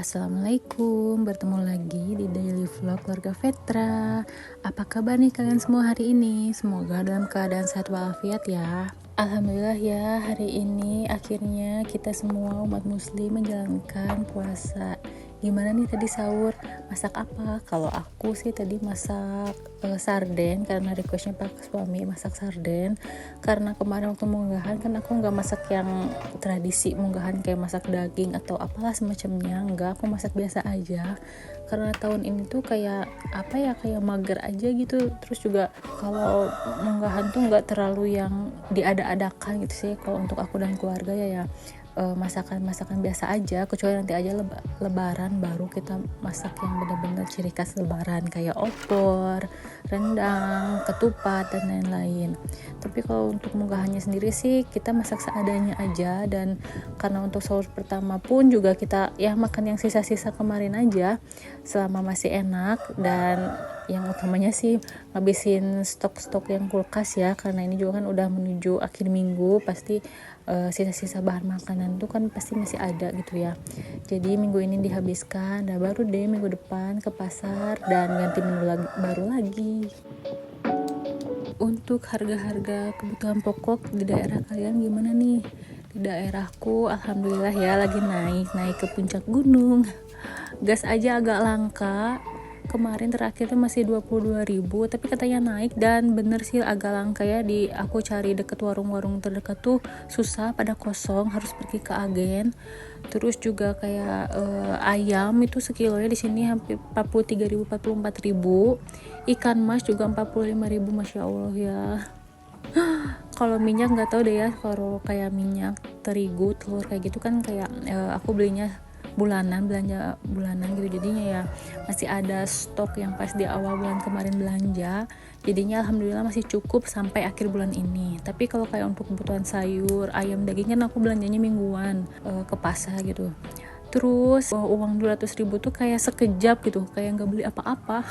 Assalamualaikum, bertemu lagi di Daily Vlog Keluarga Vetra. Apa kabar nih kalian semua hari ini? Semoga dalam keadaan sehat walafiat ya. Alhamdulillah ya, hari ini akhirnya kita semua umat muslim menjalankan puasa. Gimana nih tadi sahur? Masak apa? Kalau aku sih tadi masak sarden, karena requestnya pak suami masak sarden. Karena kemarin waktu munggahan kan aku nggak masak yang tradisi munggahan kayak masak daging atau apalah semacamnya, nggak, aku masak biasa aja. Karena tahun ini tuh kayak kayak mager aja gitu. Terus juga kalau munggahan tuh nggak terlalu yang diada-adakan gitu sih kalau untuk aku dan keluarga ya masakan biasa aja, kecuali nanti aja lebaran baru kita masak yang benar-benar ciri khas lebaran kayak opor, rendang, ketupat dan lain-lain. Tapi kalau untuk munggahannya sendiri sih kita masak seadanya aja, dan karena untuk sahur pertama pun juga kita ya makan yang sisa-sisa kemarin aja selama masih enak, dan yang utamanya sih ngabisin stok-stok yang kulkas ya, karena ini juga kan udah menuju akhir minggu, pasti sisa-sisa bahan makanan tuh kan pasti masih ada gitu ya. Jadi minggu ini dihabiskan, dan baru deh minggu depan ke pasar dan ganti menu baru lagi. Untuk harga-harga kebutuhan pokok di daerah kalian gimana nih? Di daerahku alhamdulillah ya lagi naik ke puncak gunung. Gas aja agak langka. Kemarin terakhir tuh masih 22.000, tapi katanya naik, dan bener sih agak langka ya. Di aku cari deket warung-warung terdekat tuh susah, pada kosong, harus pergi ke agen. Terus juga kayak ayam itu sekilonya di sini hampir 43.000 44.000. Ikan mas juga 45.000, Masya Allah ya. Kalau minyak nggak tahu deh ya, kalau kayak minyak terigu, telur kayak gitu kan kayak aku belinya belanja bulanan gitu, jadinya ya masih ada stok yang pas di awal bulan kemarin belanja, jadinya alhamdulillah masih cukup sampai akhir bulan ini. Tapi kalau kayak untuk kebutuhan sayur, ayam, daging kan aku belanjanya mingguan ke pasar gitu. Terus uang 200.000 tuh kayak sekejap gitu, kayak nggak beli apa-apa.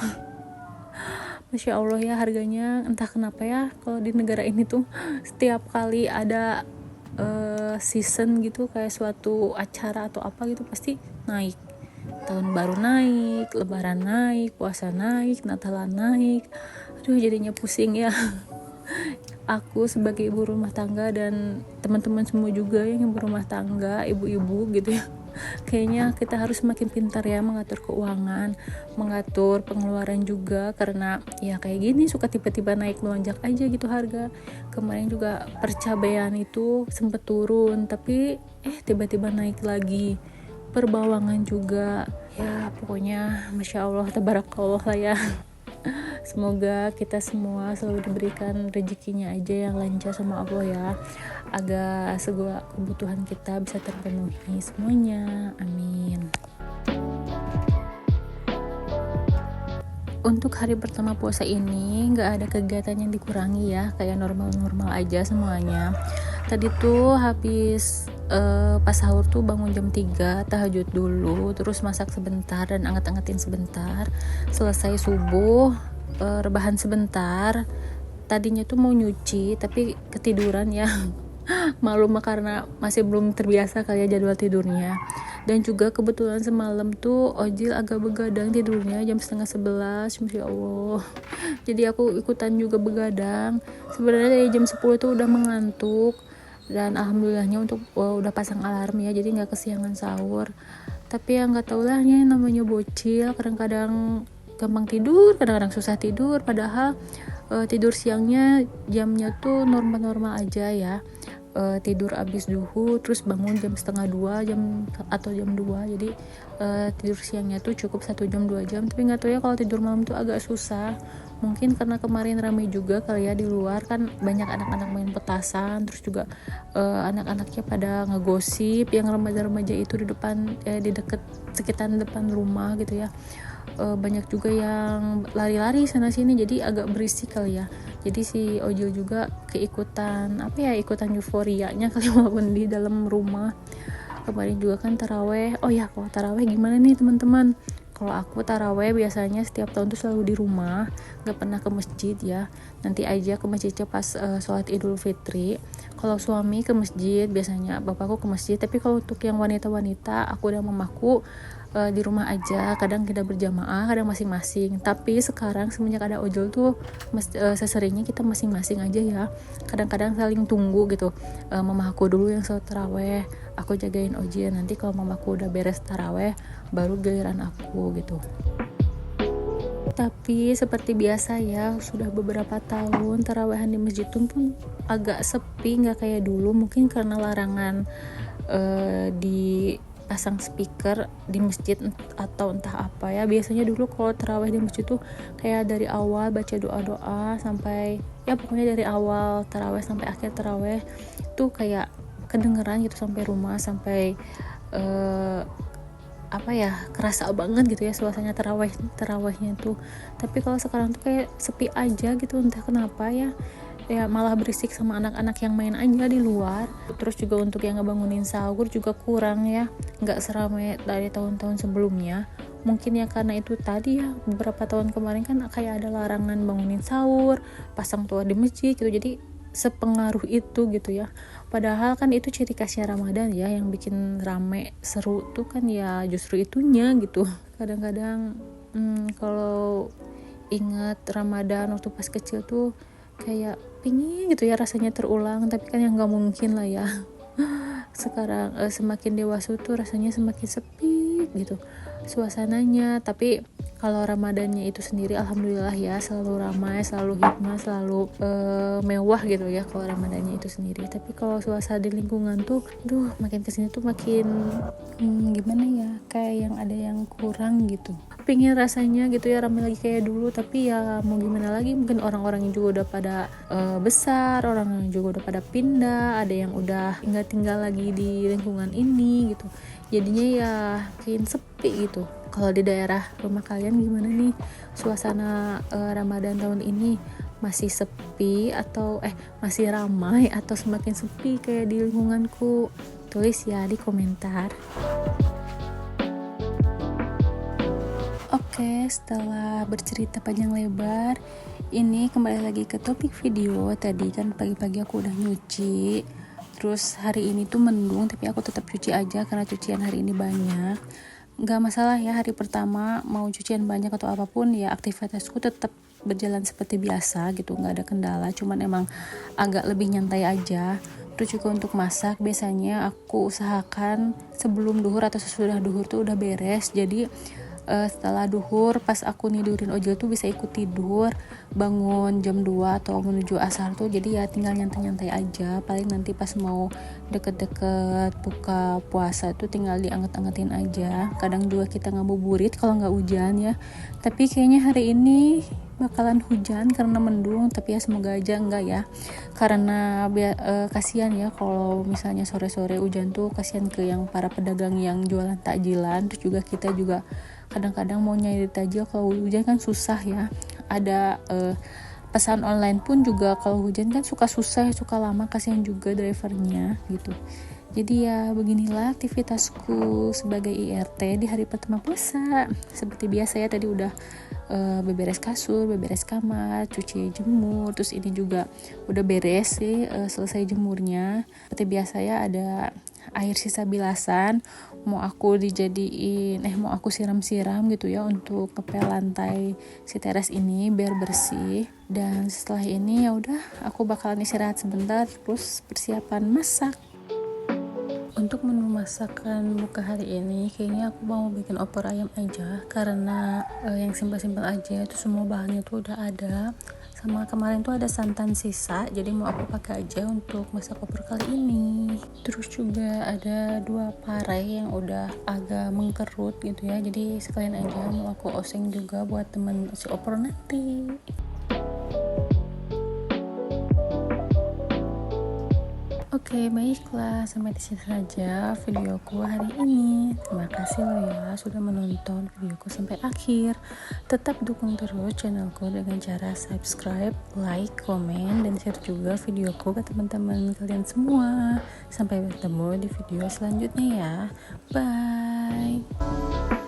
Masya Allah ya, harganya entah kenapa ya kalau di negara ini tuh setiap kali ada season gitu, kayak suatu acara atau apa gitu pasti naik. Tahun baru naik, lebaran naik, puasa naik, natalan naik. Aduh, jadinya pusing ya. Aku sebagai ibu rumah tangga dan teman-teman semua juga yang berumah tangga, ibu-ibu gitu ya, kayaknya kita harus makin pintar ya mengatur keuangan, mengatur pengeluaran juga, karena ya kayak gini suka tiba-tiba naik melonjak aja gitu harga. Kemarin juga percabean itu sempet turun, tapi tiba-tiba naik lagi. Perbawangan juga ya, pokoknya Masya Allah tabarakallah lah ya. Semoga kita semua selalu diberikan rezekinya aja yang lancar sama Allah ya, agar segala kebutuhan kita bisa terpenuhi semuanya, amin. Untuk hari pertama puasa ini nggak ada kegiatan yang dikurangi ya, kayak normal-normal aja semuanya. Tadi tuh habis pas sahur tuh bangun jam 3, tahajud dulu, terus masak sebentar dan anget-angetin sebentar. Selesai subuh, rebahan sebentar. Tadinya tuh mau nyuci tapi ketiduran ya. Maklum karena masih belum terbiasa kali ya jadwal tidurnya. Dan juga kebetulan semalam tuh Ojil agak begadang tidurnya jam 10:30, Masya Allah. Jadi aku ikutan juga begadang. Sebenarnya dari jam 10 tuh udah mengantuk, dan alhamdulillahnya untuk udah pasang alarm ya, jadi nggak kesiangan sahur. Tapi ya nggak tau lah ya, namanya bocil kadang-kadang gampang tidur, kadang-kadang susah tidur, padahal tidur siangnya jamnya tuh normal-normal aja ya. Tidur abis duhur terus bangun jam 1:30 atau jam 2, jadi tidur siangnya tuh cukup 1 jam 2 jam. Tapi nggak tahu ya kalau tidur malam tuh agak susah, mungkin karena kemarin ramai juga kali ya, di luar kan banyak anak-anak main petasan, terus juga anak-anaknya pada ngegosip yang remaja-remaja itu di depan di deket sekitar depan rumah gitu ya. Banyak juga yang lari-lari sana sini, jadi agak berisik kali ya. Jadi si Ojil juga keikutan ikutan euforianya kali walaupun di dalam rumah. Kemarin juga kan taraweh. Oh ya, kalau taraweh gimana nih teman-teman? Kalau aku taraweh biasanya setiap tahun tuh selalu di rumah, nggak pernah ke masjid ya. Nanti aja ke masjidnya pas sholat Idul Fitri. Kalau suami ke masjid biasanya, bapakku ke masjid. Tapi kalau untuk yang wanita-wanita, aku dan mamaku di rumah aja, kadang kita berjamaah, kadang masing-masing. Tapi sekarang semenjak ada ojol tuh seseringnya kita masing-masing aja ya. Kadang-kadang saling tunggu gitu. Mamaku dulu yang sholat taraweh, aku jagain ojil. Nanti kalau mamaku udah beres taraweh, baru giliran aku gitu. Tapi seperti biasa ya, sudah beberapa tahun tarawehan di masjid pun agak sepi, nggak kayak dulu. Mungkin karena larangan di pasang speaker di masjid atau entah apa ya. Biasanya dulu kalau taraweh di masjid tuh kayak dari awal baca doa-doa sampai ya pokoknya dari awal taraweh sampai akhir taraweh tuh kayak kedengeran gitu sampai rumah, sampai kerasa banget gitu ya suasana tarawehnya tuh. Tapi kalau sekarang tuh kayak sepi aja gitu, entah kenapa ya malah berisik sama anak-anak yang main aja di luar. Terus juga untuk yang ngebangunin sahur juga kurang ya, nggak seramai dari tahun-tahun sebelumnya. Mungkin ya karena itu tadi ya, beberapa tahun kemarin kan kayak ada larangan bangunin sahur, pasang tuah di masjid gitu, jadi sepengaruh itu gitu ya. Padahal kan itu ciri khasnya Ramadan ya, yang bikin rame seru tuh kan ya justru itunya gitu. Kadang-kadang kalau ingat Ramadan waktu pas kecil tuh kayak pingin gitu ya rasanya terulang, tapi kan yang nggak mungkin lah ya. Sekarang semakin dewasa tuh rasanya semakin sepi gitu suasananya. Tapi kalau Ramadannya itu sendiri alhamdulillah ya, selalu ramai, selalu hikmah, selalu mewah gitu ya kalau Ramadannya itu sendiri. Tapi kalau suasana di lingkungan tuh makin kesini tuh makin gimana ya, kayak yang ada yang kurang gitu. Pingin rasanya gitu ya ramai lagi kayak dulu, tapi ya mau gimana lagi, mungkin orang-orangnya juga udah pada besar, orang juga udah pada pindah, ada yang udah nggak tinggal lagi di lingkungan ini gitu, jadinya ya makin sepi gitu. Kalau di daerah rumah kalian gimana nih suasana Ramadan tahun ini? Masih sepi atau masih ramai atau semakin sepi kayak di lingkunganku? Tulis ya di komentar. Oke, setelah bercerita panjang lebar, ini kembali lagi ke topik video. Tadi kan pagi-pagi aku udah nyuci, terus hari ini tuh mendung, tapi aku tetap cuci aja karena cucian hari ini banyak. Gak masalah ya, hari pertama mau cucian banyak atau apapun ya, aktivitasku tetap berjalan seperti biasa gitu, gak ada kendala. Cuman emang agak lebih nyantai aja. Terus juga untuk masak, biasanya aku usahakan sebelum duhur atau sesudah duhur tuh udah beres. Jadi setelah duhur pas aku nidurin ojol tuh bisa ikut tidur, bangun jam 2 atau menuju asar tuh, jadi ya tinggal nyantai-nyantai aja. Paling nanti pas mau deket-deket buka puasa tuh tinggal dianget-angetin aja. Kadang juga kita ngabuburit kalau nggak hujan ya, tapi kayaknya hari ini bakalan hujan karena mendung, tapi ya semoga aja enggak ya, karena kasihan ya kalau misalnya sore-sore hujan tuh, kasihan ke yang para pedagang yang jualan takjilan. Terus juga kita juga kadang-kadang mau nyari takjil kalau hujan kan susah ya. Ada pesan online pun juga kalau hujan kan suka susah, suka lama, kasihan juga drivernya gitu. Jadi ya beginilah aktivitasku sebagai IRT di hari pertama puasa. Seperti biasa ya, tadi udah beberes kasur, beberes kamar, cuci jemur, terus ini juga udah beres sih, selesai jemurnya. Seperti biasa ya, ada air sisa bilasan, mau aku siram-siram gitu ya untuk ngepel lantai si teras ini biar bersih. Dan setelah ini ya udah, aku bakalan istirahat sebentar, terus persiapan masak. Untuk menu masakan buka hari ini kayaknya aku mau bikin opor ayam aja, karena yang simpel-simpel aja, itu semua bahannya tuh udah ada. Sama kemarin tuh ada santan sisa, jadi mau aku pakai aja untuk masak opor kali ini. Terus juga ada 2 pare yang udah agak mengkerut gitu ya, jadi sekalian aja mau aku oseng juga buat temen si opor nanti. Oke, baiklah, sampai di sini saja videoku hari ini. Terima kasih loh ya sudah menonton videoku sampai akhir. Tetap dukung terus channelku dengan cara subscribe, like, komen, dan share juga videoku ke teman-teman kalian semua. Sampai bertemu di video selanjutnya ya. Bye.